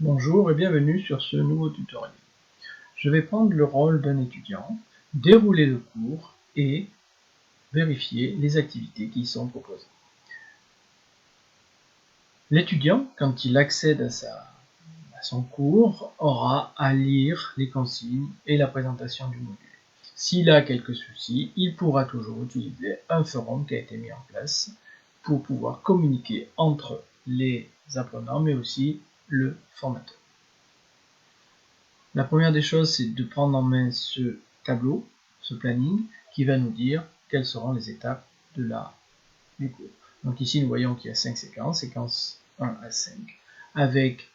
Bonjour et bienvenue sur ce nouveau tutoriel. Je vais prendre le rôle d'un étudiant, dérouler le cours et vérifier les activités qui y sont proposées. L'étudiant, quand il accède à son cours, aura à lire les consignes et la présentation du module. S'il a quelques soucis, il pourra toujours utiliser un forum qui a été mis en place pour pouvoir communiquer entre les apprenants mais aussi le formateur. La première des choses, c'est de prendre en main ce tableau, ce planning, qui va nous dire quelles seront les étapes du cours. Donc ici, nous voyons qu'il y a 5 séquences, séquence 1 à 5, avec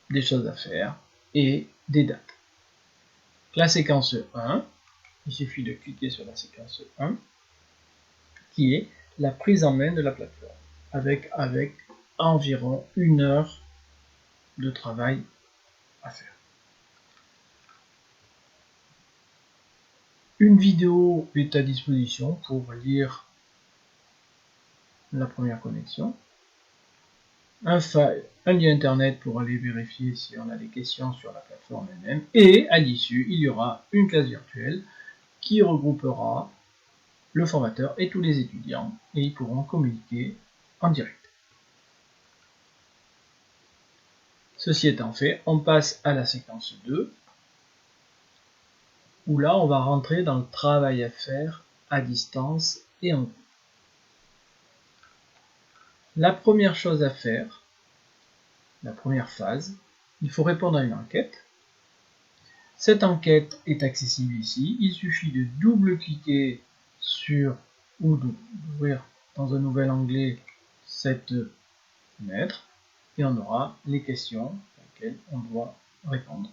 des choses à faire et des dates. La séquence 1, il suffit de cliquer sur la séquence 1, qui est la prise en main de la plateforme, avec environ 1 heure de travail à faire. Une vidéo est à disposition pour lire la première connexion, un lien internet pour aller vérifier si on a des questions sur la plateforme elle-même, et à l'issue, il y aura une classe virtuelle qui regroupera le formateur et tous les étudiants, et ils pourront communiquer en direct. Ceci étant fait, on passe à la séquence 2, où là, on va rentrer dans le travail à faire à distance et en groupe. La première chose à faire, la première phase, il faut répondre à une enquête. Cette enquête est accessible ici. Il suffit de double-cliquer sur ou d'ouvrir dans un nouvel onglet cette fenêtre et on aura les questions auxquelles on doit répondre.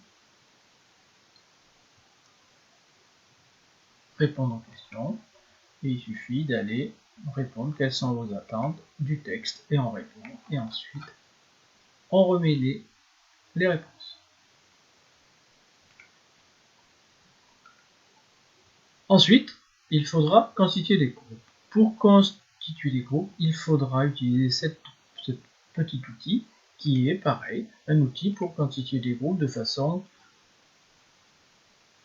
Répondre aux questions et il suffit d'aller répondre quelles sont vos attentes du texte et on répond et ensuite on remet les réponses. Ensuite, il faudra constituer des groupes. Pour constituer des groupes, il faudra utiliser ce petit outil qui est pareil, un outil pour constituer des groupes de façon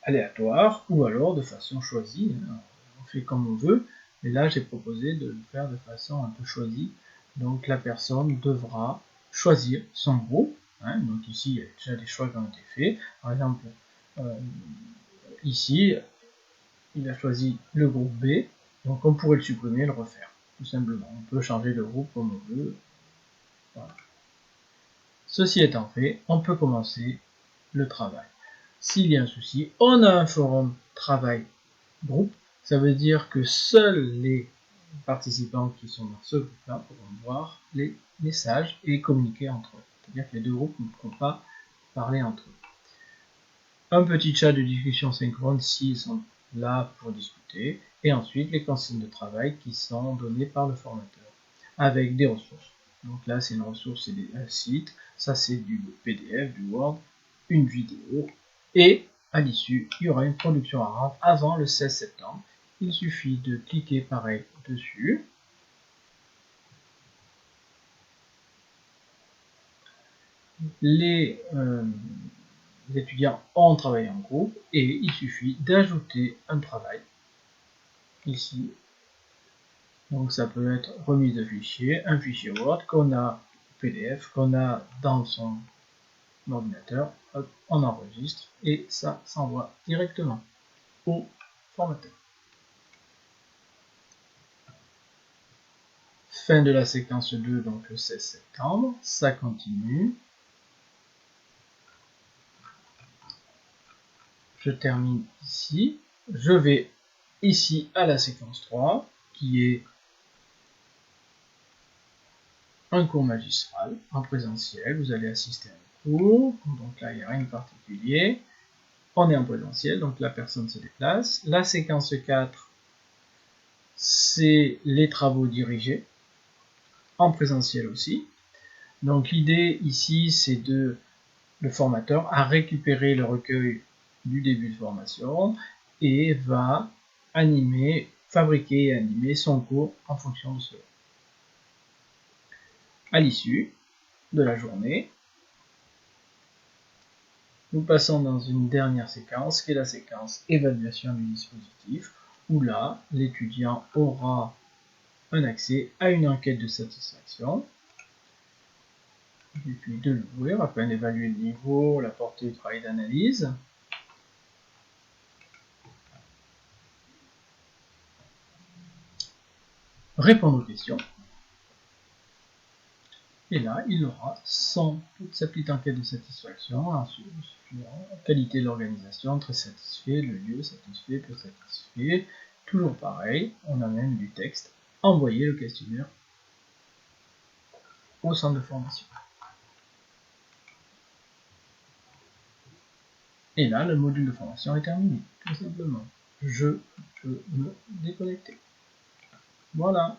aléatoire ou alors de façon choisie. On fait comme on veut, mais là j'ai proposé de le faire de façon un peu choisie. Donc la personne devra choisir son groupe. Donc ici, il y a déjà des choix qui ont été faits. Par exemple, ici, il a choisi le groupe B, donc on pourrait le supprimer et le refaire, tout simplement. On peut changer de groupe comme on veut. Voilà. Ceci étant fait, on peut commencer le travail. S'il y a un souci, on a un forum travail groupe, ça veut dire que seuls les participants qui sont dans ce groupe-là pourront voir les messages et communiquer entre eux. C'est-à-dire que les deux groupes ne pourront pas parler entre eux. Un petit chat de discussion synchrone s'ils sont là pour discuter, et ensuite les consignes de travail qui sont données par le formateur, avec des ressources. Donc là c'est une ressource, c'est un site, ça c'est du PDF, du Word, une vidéo, et à l'issue il y aura une production à rendre avant le 16 septembre. Il suffit de cliquer pareil dessus, les étudiants ont travaillé en groupe et il suffit d'ajouter un travail ici. Donc ça peut être remise de fichier, un fichier Word qu'on a PDF, qu'on a dans son ordinateur, hop, on enregistre et ça s'envoie directement au formateur. Fin de la séquence 2, donc le 16 septembre, ça continue. Je termine ici, je vais ici à la séquence 3, qui est un cours magistral en présentiel. Vous allez assister à un cours, donc là il n'y a rien de particulier. On est en présentiel, donc la personne se déplace. La séquence 4, c'est les travaux dirigés, en présentiel aussi. Donc l'idée ici, c'est le formateur a récupéré le recueil du début de formation et va fabriquer et animer son cours en fonction de cela. À l'issue de la journée, Nous passons dans une dernière séquence, qui est la séquence évaluation du dispositif, où là, l'étudiant aura un accès à une enquête de satisfaction. Et puis de l'ouvrir afin d'évaluer le niveau, la portée du travail d'analyse. Répondre aux questions. Et là, il aura toute sa petite enquête de satisfaction, ensuite, qualité de l'organisation, très satisfait, le lieu satisfait, peu satisfait, toujours pareil, on a même du texte, envoyer le questionnaire au centre de formation. Et là, le module de formation est terminé, tout simplement. Je peux me déconnecter. Voilà.